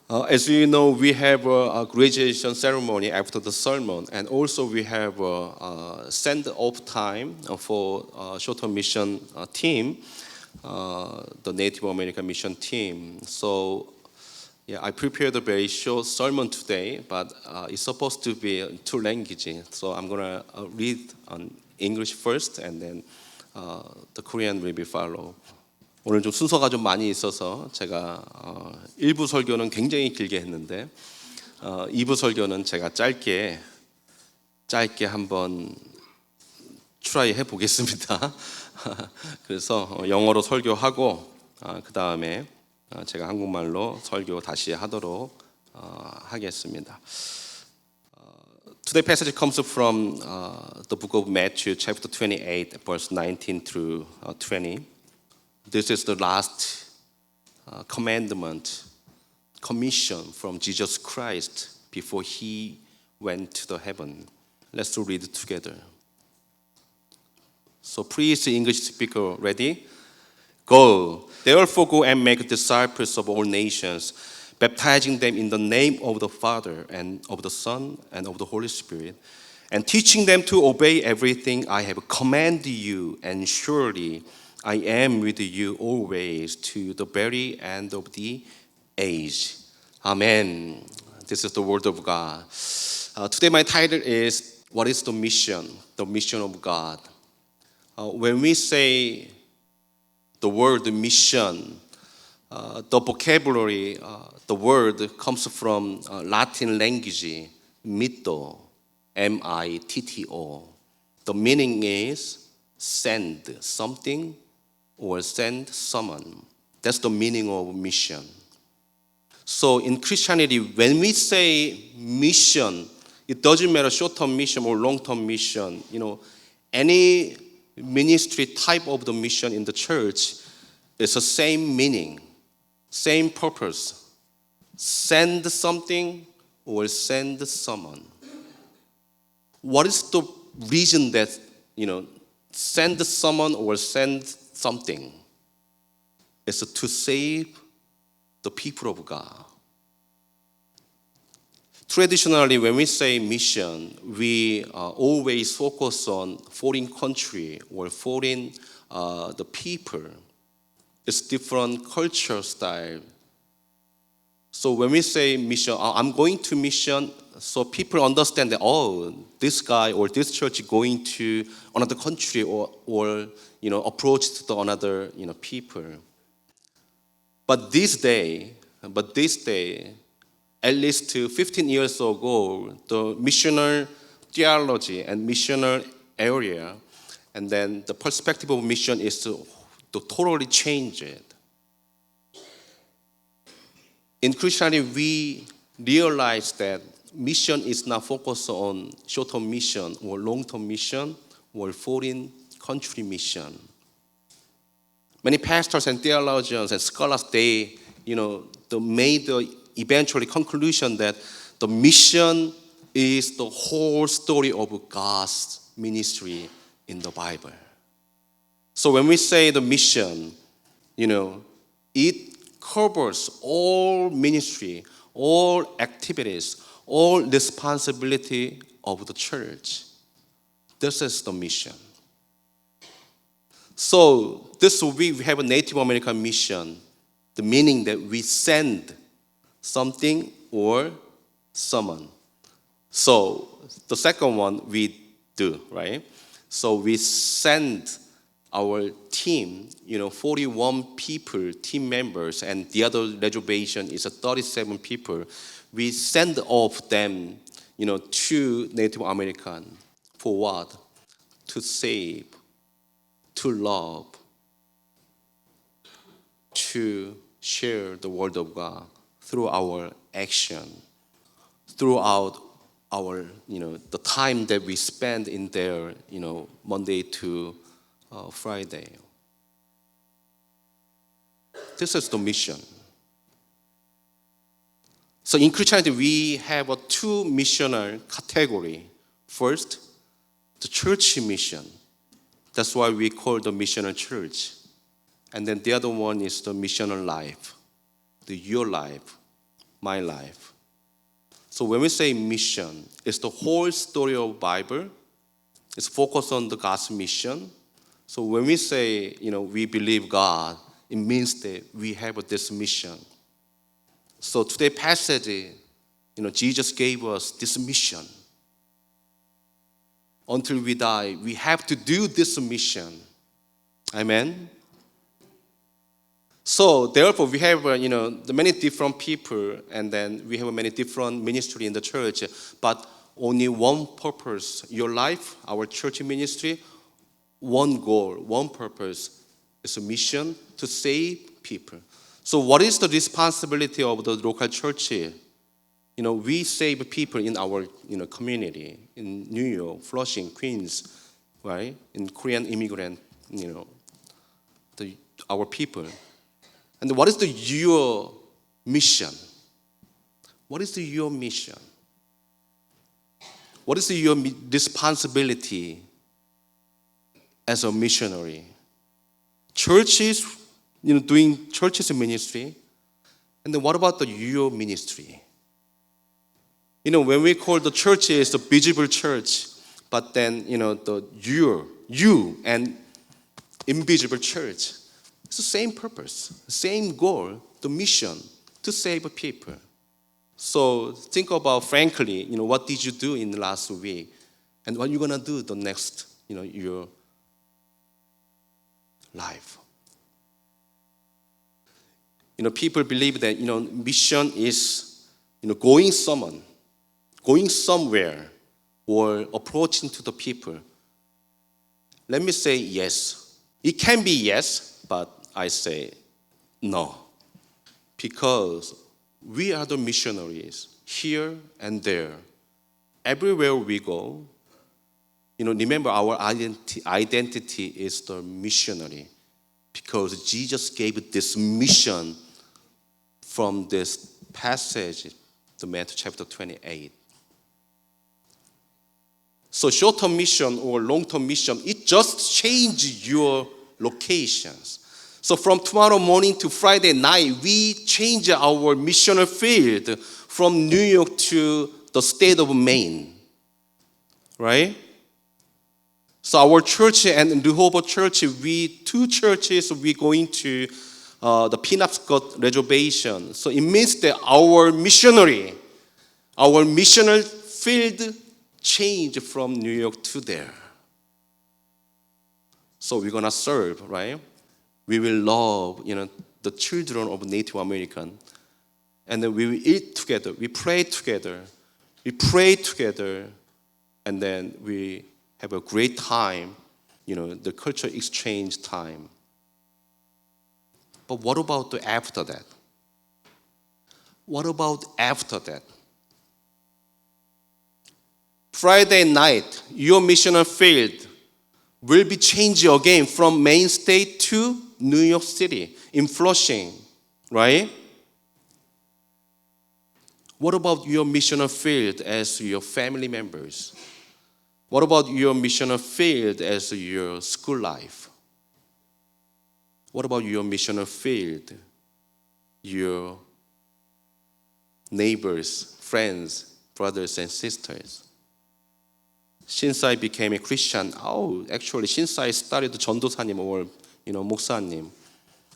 As you know, we have a graduation ceremony after the sermon, and also we have a send-off time for short-term mission team, the Native American mission team. So, yeah, I prepared a very short sermon today, but it's supposed to be in two languages. So I'm gonna read on English first, and then the Korean will be follow. 오늘 좀 순서가 좀 많이 있어서 제가 1부 설교는 굉장히 길게 했는데 2부 설교는 제가 짧게 한번 트라이 해보겠습니다. 그래서 영어로 설교하고 그 다음에 제가 한국말로 설교 다시 하도록 하겠습니다. Today's passage comes from the book of Matthew, chapter 28, verse 19 through 20. This is the last commandment, commission from Jesus Christ before he went to the heaven. Let's read it together. So please, English speaker, ready? Go. Therefore go and make disciples of all nations, baptizing them in the name of the Father and of the Son and of the Holy Spirit, and teaching them to obey everything I have commanded you, and surely I am with you always to the very end of the age. Amen. This is the word of God. Today my title is, what is the mission? The mission of God. When we say the word mission, the vocabulary, the word comes from Latin language, mitto, M-I-T-T-O. The meaning is send something or send someone. That's the meaning of mission. So in Christianity, when we say mission, it doesn't matter short-term mission or long-term mission. You know, any ministry type of the mission in the church is the same meaning, same purpose. Send something or send someone. What is the reason that, send someone or send something? It's to save the people of God. Traditionally, when we say mission, we always focus on foreign country or foreign the people. It's different culture style. So when we say mission, I'm going to mission, so people understand that, this guy or this church is going to another country or approach to the another people. But this day, at least 15 years ago, the missional theology and missional area, and then the perspective of mission is to totally change it. In Christianity, we realize that mission is not focused on short-term mission or long-term mission or foreign country mission. Many pastors and theologians and scholars, they made the eventually conclusion that the mission is the whole story of God's ministry in the Bible. So when we say the mission, it covers all ministry, all activities, all responsibility of the church. This is the mission. So this week we have a Native American mission, the meaning that we send something or someone. So the second one we do, right? So we send our team, 41 people, team members, and the other reservation is 37 people. We send off them, to Native American. For what? To save, to love, to share the word of God through our action, throughout our, the time that we spend in there, Monday to Friday. This is the mission. So in Christianity, we have a two missional category. First, the church mission. That's why we call the missional church. And then the other one is the missional life, your life. my life. So when we say mission, it's the whole story of the Bible. It's focused on the God's mission. So when we say, we believe God, it means that we have this mission. So today's passage, Jesus gave us this mission. Until we die, we have to do this mission. Amen? So therefore, we have the many different people, and then we have many different ministry in the church. But only one purpose: your life, our church ministry, one goal, one purpose is a mission to save people. So, what is the responsibility of the local church? We save people in our community in New York, Flushing, Queens, right? In Korean immigrant, our people. And what is your mission? What is your mission? What is your responsibility as a missionary? Churches, doing churches ministry. And then what about your ministry? When we call the churches the visible church, but then, the you and invisible church, it's the same purpose, same goal, the mission to save people. So think about, frankly, what did you do in the last week, and what you're gonna do the next, your life. People believe that mission is going somewhere, or approaching to the people. Let me say yes. It can be yes, but I say no. Because we are the missionaries here and there. Everywhere we go, remember our identity is the missionary. Because Jesus gave this mission from this passage, the Matthew chapter 28. So short-term mission or long-term mission, it just changes your locations. So from tomorrow morning to Friday night, we change our missional field from New York to the state of Maine, right? So our church and Rehoboth Church, two churches, we're going to the Penobscot Reservation. So it means that our missional field changed from New York to there. So we're gonna serve, right? We will love, the children of Native American, and then we will eat together. We pray together. And then we have a great time, the cultural exchange time. But what about after that? What about after that? Friday night, your missional field will be changed again from Maine State to New York City, in Flushing, right? What about your missional field as your family members? What about your missional field as your school life? What about your missional field, your neighbors, friends, brothers and sisters? Since I became a Christian, since I started 전도사님 or 목사님,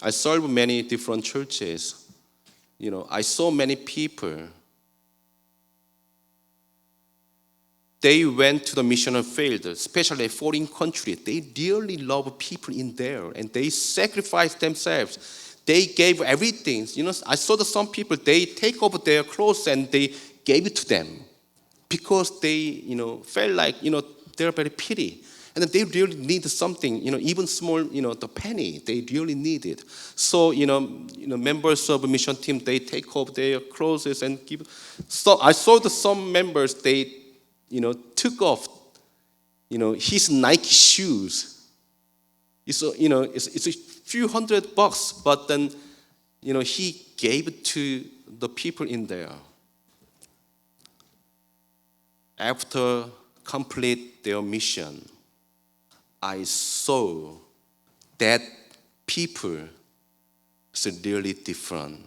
I served many different churches. I saw many people. They went to the missional field, especially foreign country. They dearly love people in there, and they sacrificed themselves. They gave everything. I saw that some people, they take off their clothes and they gave it to them because they, felt like, they're very pity. And they really need something, even small, the penny, they really need it. So, members of the mission team, they take off their clothes and give. So I saw that some members, they, took off, his Nike shoes. It's a few $100, but then, he gave it to the people in there. After complete their mission, I saw that people is really different.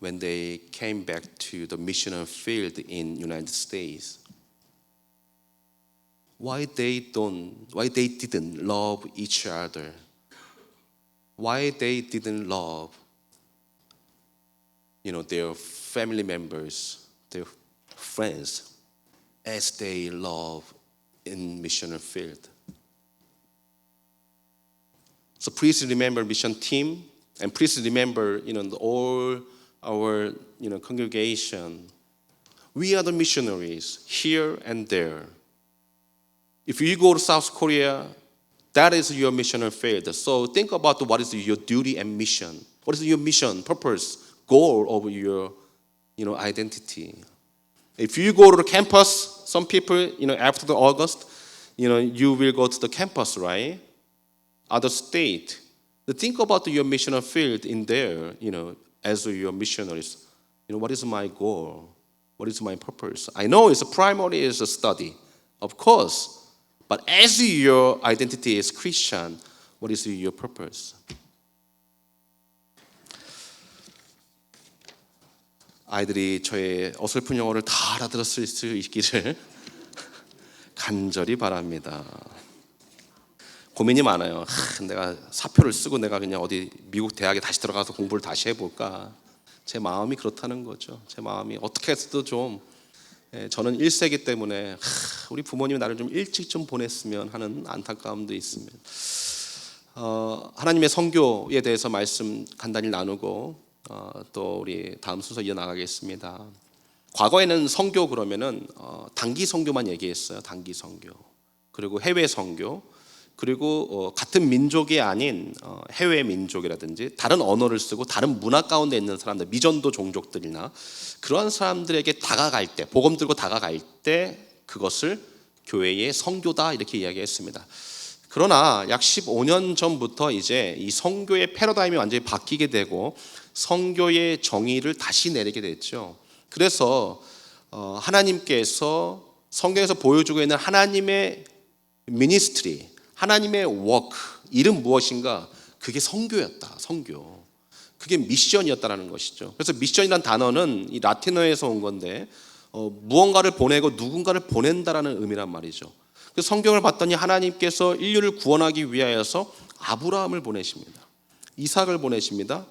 when they came back to the missional field in United States. Why they didn't love each other? Why they didn't love, their family members, their friends, as they love in missional field? So please remember mission team, and please remember, all our, congregation. We are the missionaries here and there. If you go to South Korea, that is your missional field. So think about what is your duty and mission. What is your mission, purpose, goal of your, identity? If you go to the campus, some people, after the August, you will go to the campus, right? Other state. Think about your missional field in there, as your missionaries. What is my goal? What is my purpose? I know it's primarily is a study, of course. But as your identity is Christian, what is your purpose? 아이들이 저의 어설픈 영어를 다 알아들었을 수 있기를 간절히 바랍니다. 고민이 많아요. 내가 사표를 쓰고 내가 그냥 어디 미국 대학에 다시 들어가서 공부를 다시 해볼까? 제 마음이 그렇다는 거죠. 제 마음이 어떻게 해서도 좀, 저는 1세기 때문에 우리 부모님이 나를 좀 일찍 좀 보냈으면 하는 안타까움도 있습니다. 하나님의 선교에 대해서 말씀 간단히 나누고 또 우리 다음 순서 이어나가겠습니다. 과거에는 선교 그러면은 단기 선교만 얘기했어요. 단기 선교. 그리고 해외 선교. 그리고 같은 민족이 아닌 해외 민족이라든지 다른 언어를 쓰고 다른 문화 가운데 있는 사람들, 미전도 종족들이나 그러한 사람들에게 다가갈 때, 복음 들고 다가갈 때 그것을 교회의 선교다 이렇게 이야기했습니다. 그러나 약 15년 전부터 이제 이 선교의 패러다임이 완전히 바뀌게 되고 선교의 정의를 다시 내리게 됐죠. 그래서 하나님께서 성경에서 보여주고 있는 하나님의 미니스트리, 하나님의 워크, 이름 무엇인가? 그게 선교였다. 선교. 그게 미션이었다라는 것이죠. 그래서 미션이란 단어는 이 라틴어에서 온 건데 무언가를 보내고 누군가를 보낸다라는 의미란 말이죠. 그래서 성경을 봤더니 하나님께서 인류를 구원하기 위하여서 아브라함을 보내십니다. 이삭을 보내십니다.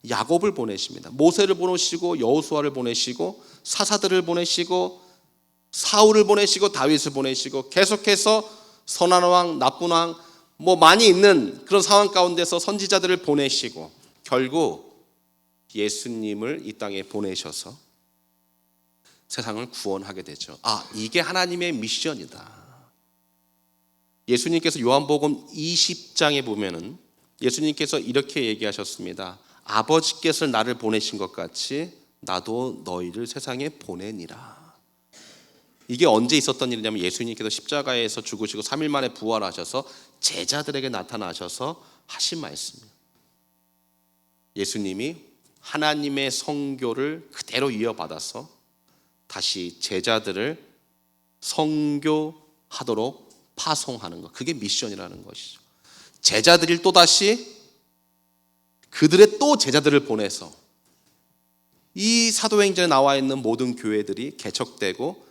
야곱을 보내십니다. 모세를 보내시고 여호수아를 보내시고 사사들을 보내시고 사울을 보내시고 다윗을 보내시고 계속해서 선한 왕, 나쁜 왕, 많이 있는 그런 상황 가운데서 선지자들을 보내시고 결국 예수님을 이 땅에 보내셔서 세상을 구원하게 되죠. 이게 하나님의 미션이다. 예수님께서 요한복음 20장에 보면은 예수님께서 이렇게 얘기하셨습니다. 아버지께서 나를 보내신 것 같이 나도 너희를 세상에 보내니라. 이게 언제 있었던 일이냐면 예수님께서 십자가에서 죽으시고 3일 만에 부활하셔서 제자들에게 나타나셔서 하신 말씀이에요. 예수님이 하나님의 선교를 그대로 이어받아서 다시 제자들을 선교하도록 파송하는 것, 그게 미션이라는 것이죠. 제자들이 또다시 그들의 또 제자들을 보내서 이 사도행전에 나와 있는 모든 교회들이 개척되고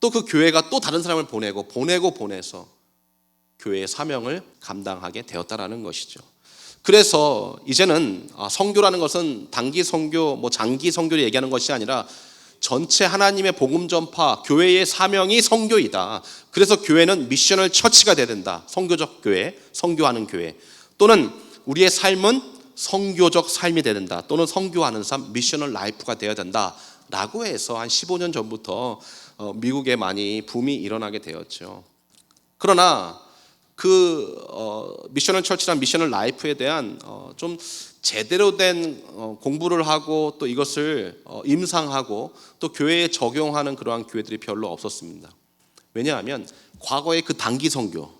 또 그 교회가 또 다른 사람을 보내서 교회의 사명을 감당하게 되었다라는 것이죠. 그래서 이제는 선교라는 것은 단기 선교, 장기 선교를 얘기하는 것이 아니라 전체 하나님의 복음 전파, 교회의 사명이 선교이다. 그래서 교회는 미셔널 처치가 돼야 된다. 선교적 교회, 선교하는 교회. 또는 우리의 삶은 선교적 삶이 돼야 된다. 또는 선교하는 삶, 미셔널 라이프가 되어야 된다. 라고 해서 한 15년 전부터 미국에 많이 붐이 일어나게 되었죠. 그러나 그 미셔널 처치란 미셔널 라이프에 대한 좀 제대로 된 공부를 하고 또 이것을 임상하고 또 교회에 적용하는 그러한 교회들이 별로 없었습니다. 왜냐하면 과거의 그 단기 선교,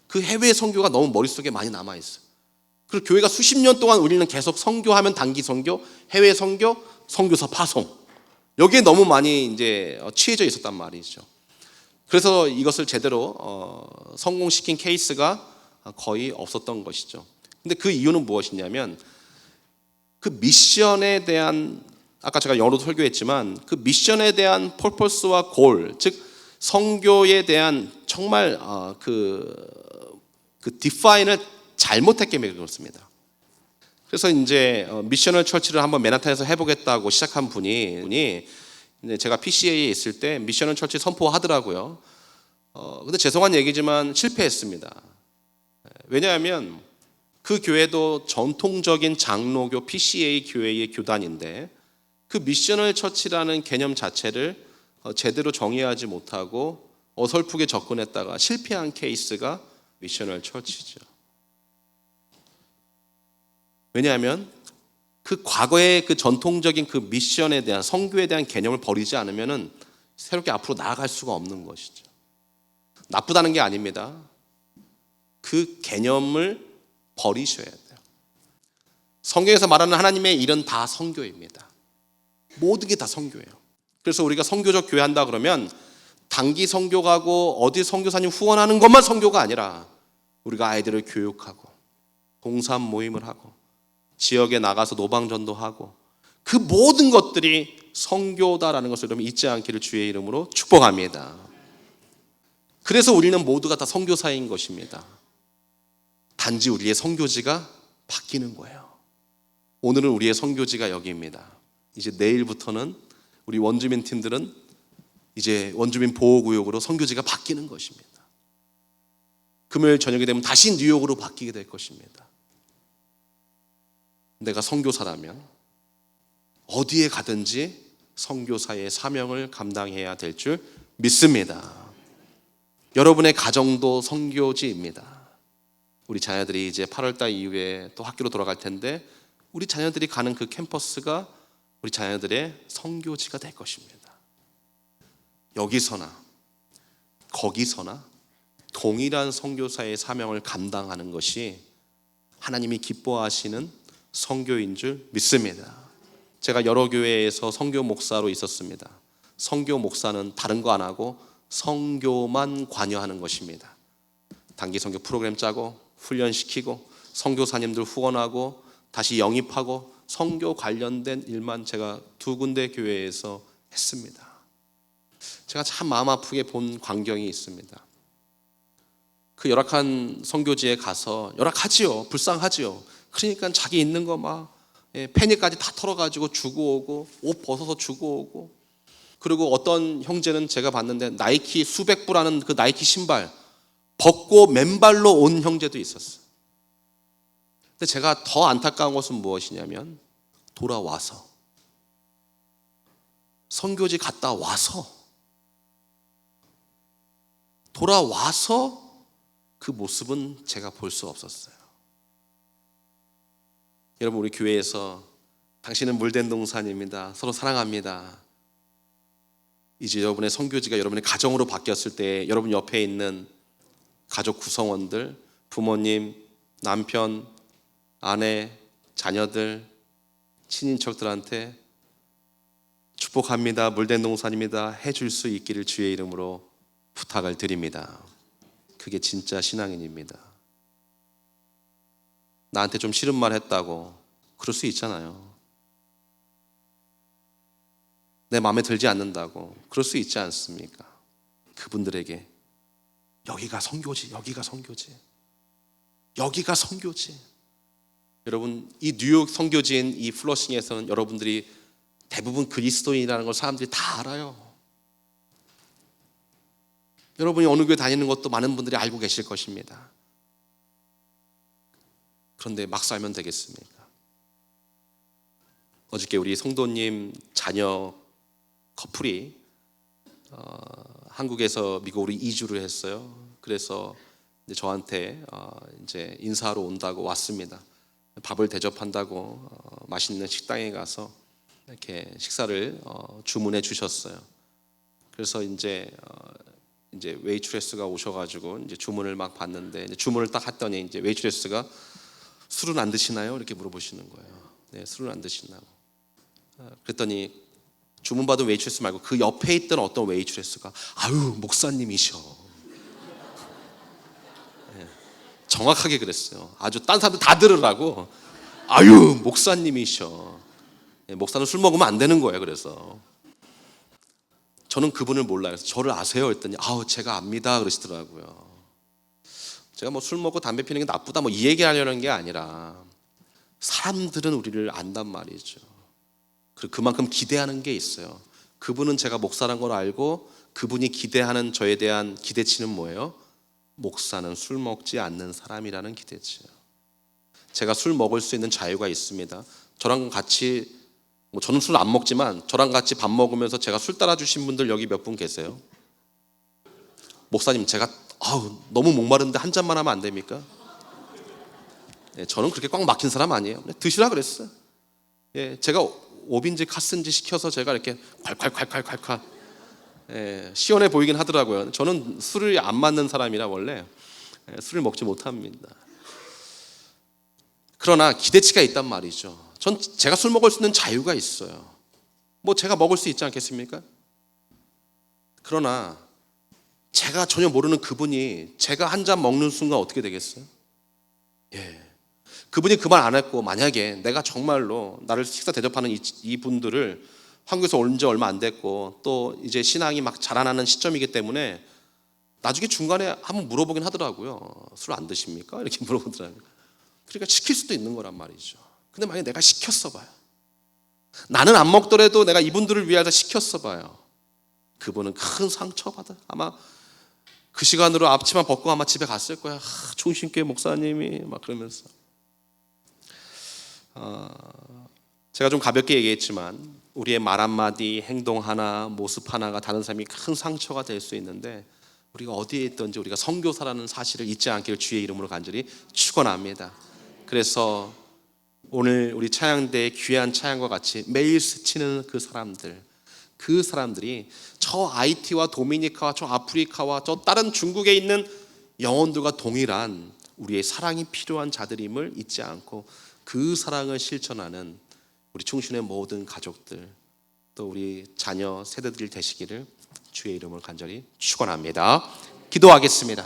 그 해외 선교가 너무 머릿속에 많이 남아있어요. 그리고 교회가 수십 년 동안 우리는 계속 선교하면 단기 선교, 해외 선교, 선교사 파송, 여기에 너무 많이 이제 취해져 있었단 말이죠. 그래서 이것을 제대로 성공시킨 케이스가 거의 없었던 것이죠. 근데 그 이유는 무엇이냐면 그 미션에 대한 아까 제가 영어로 설교했지만 그 미션에 대한 퍼포스와 골, 즉 선교에 대한 정말 그 디파인을 잘못했기 때문에 그렇습니다. 그래서 이제 미셔널 처치를 한번 맨하탄에서 해보겠다고 시작한 분이 제가 PCA에 있을 때 미셔널 처치 선포하더라고요. 근데 죄송한 얘기지만 실패했습니다. 왜냐하면 그 교회도 전통적인 장로교 PCA 교회의 교단인데 그 미셔널 처치라는 개념 자체를 제대로 정의하지 못하고 어설프게 접근했다가 실패한 케이스가 미셔널 처치죠. 왜냐하면 그 과거의 그 전통적인 그 미션에 대한 선교에 대한 개념을 버리지 않으면은 새롭게 앞으로 나아갈 수가 없는 것이죠. 나쁘다는 게 아닙니다. 그 개념을 버리셔야 돼요. 성경에서 말하는 하나님의 일은 다 선교입니다. 모든 게 다 선교예요. 그래서 우리가 선교적 교회 한다 그러면 단기 선교 가고 어디 선교사님 후원하는 것만 선교가 아니라 우리가 아이들을 교육하고 봉사 모임을 하고 지역에 나가서 노방전도하고 그 모든 것들이 선교다라는 것을 여러분 잊지 않기를 주의 이름으로 축복합니다. 그래서 우리는 모두가 다 선교사인 것입니다. 단지 우리의 선교지가 바뀌는 거예요. 오늘은 우리의 선교지가 여기입니다. 이제 내일부터는 우리 원주민 팀들은 이제 원주민 보호구역으로 선교지가 바뀌는 것입니다. 금요일 저녁이 되면 다시 뉴욕으로 바뀌게 될 것입니다. 내가 선교사라면 어디에 가든지 선교사의 사명을 감당해야 될 줄 믿습니다. 여러분의 가정도 선교지입니다. 우리 자녀들이 이제 8월달 이후에 또 학교로 돌아갈 텐데 우리 자녀들이 가는 그 캠퍼스가 우리 자녀들의 선교지가 될 것입니다. 여기서나 거기서나 동일한 선교사의 사명을 감당하는 것이 하나님이 기뻐하시는 선교인 줄 믿습니다. 제가 여러 교회에서 선교 목사로 있었습니다. 선교 목사는 다른 거 안 하고 선교만 관여하는 것입니다. 단기 선교 프로그램 짜고 훈련시키고 선교사님들 후원하고 다시 영입하고 선교 관련된 일만 제가 2군데 교회에서 했습니다. 제가 참 마음 아프게 본 광경이 있습니다. 그 열악한 선교지에 가서 열악하지요. 불쌍하지요. 그러니까 자기 있는 거 막 페니까지 다 털어가지고 주고 오고 옷 벗어서 주고 오고 그리고 어떤 형제는 제가 봤는데 나이키 수백 불하는 그 나이키 신발 벗고 맨발로 온 형제도 있었어요. 근데 제가 더 안타까운 것은 무엇이냐면 돌아와서 선교지 갔다 와서 돌아와서 그 모습은 제가 볼 수 없었어요. 여러분 우리 교회에서 당신은 물된 동산입니다. 서로 사랑합니다. 이제 여러분의 선교지가 여러분의 가정으로 바뀌었을 때 여러분 옆에 있는 가족 구성원들, 부모님, 남편, 아내, 자녀들, 친인척들한테 축복합니다. 물된 동산입니다. 해줄 수 있기를 주의 이름으로 부탁을 드립니다. 그게 진짜 신앙인입니다. 나한테 좀 싫은 말 했다고 그럴 수 있잖아요. 내 마음에 들지 않는다고 그럴 수 있지 않습니까? 그분들에게 여기가 선교지, 여기가 선교지, 여기가 선교지. 여러분 이 뉴욕 선교지인 이 플러싱에서는 여러분들이 대부분 그리스도인이라는 걸 사람들이 다 알아요. 여러분이 어느 교회 다니는 것도 많은 분들이 알고 계실 것입니다. 그런데 막 살면 되겠습니까? 어저께 우리 성도님 자녀 커플이 한국에서 미국으로 이주를 했어요. 그래서 이제 저한테 이제 인사하러 온다고 왔습니다. 밥을 대접한다고 맛있는 식당에 가서 이렇게 식사를 주문해 주셨어요. 그래서 이제 웨이트레스가 오셔가지고 이제 주문을 막 봤는데 이제 주문을 딱 했더니 이제 웨이트레스가 술은 안 드시나요? 이렇게 물어보시는 거예요. 네, 술은 안 드시나요? 그랬더니 주문 받은 웨이트레스 말고 그 옆에 있던 어떤 웨이트레스가 아유 목사님이셔. 네, 정확하게 그랬어요. 아주 딴 사람들 다 들으라고 아유 목사님이셔. 목사는 술 먹으면 안 되는 거예요. 그래서 저는 그분을 몰라요. 그래서 저를 아세요? 했더니 제가 압니다 그러시더라고요. 제가 뭐 술 먹고 담배 피는 게 나쁘다 뭐 이 얘기하려는 게 아니라 사람들은 우리를 안단 말이죠. 그리고 그만큼 기대하는 게 있어요. 그분은 제가 목사란 걸 알고 그분이 기대하는 저에 대한 기대치는 뭐예요? 목사는 술 먹지 않는 사람이라는 기대치예요. 제가 술 먹을 수 있는 자유가 있습니다. 저랑 같이 저는 술 안 먹지만 저랑 같이 밥 먹으면서 제가 술 따라주신 분들 여기 몇 분 계세요? 목사님 제가 너무 목마른데 한 잔만 하면 안 됩니까? 저는 그렇게 꽉 막힌 사람 아니에요. 드시라 그랬어요. 제가 5인지 카스인지 시켜서 제가 이렇게 콸콸콸콸콸콸 시원해 보이긴 하더라고요. 저는 술을 안 맞는 사람이라 원래 술을 먹지 못합니다. 그러나 기대치가 있단 말이죠. 제가 술 먹을 수 있는 자유가 있어요. 제가 먹을 수 있지 않겠습니까? 그러나 제가 전혀 모르는 그분이 제가 한 잔 먹는 순간 어떻게 되겠어요? 그분이 그 말 안 했고 만약에 내가 정말로 나를 식사 대접하는 이 분들을 한국에서 온 지 얼마 안 됐고 또 이제 신앙이 막 자라나는 시점이기 때문에 나중에 중간에 한번 물어보긴 하더라고요. 술 안 드십니까? 이렇게 물어보더라고요. 그러니까 시킬 수도 있는 거란 말이죠. 근데 만약에 내가 시켰어 봐요. 나는 안 먹더라도 내가 이분들을 위해서 시켰어 봐요. 그분은 큰 상처받아. 아마 그 시간으로 앞치마 벗고 아마 집에 갔을 거야. 충신교회 목사님이 막 그러면서. 제가 좀 가볍게 얘기했지만 우리의 말 한마디, 행동 하나, 모습 하나가 다른 사람이 큰 상처가 될 수 있는데 우리가 어디에 있든지 우리가 선교사라는 사실을 잊지 않기를 주의 이름으로 간절히 축원합니다. 그래서 오늘 우리 찬양대의 귀한 찬양과 같이 매일 스치는 그 사람들이 저 아이티와 도미니카와 저 아프리카와 저 다른 중국에 있는 영혼들과 동일한 우리의 사랑이 필요한 자들임을 잊지 않고 그 사랑을 실천하는 우리 충신의 모든 가족들 또 우리 자녀 세대들이 되시기를 주의 이름으로 간절히 축원합니다. 기도하겠습니다.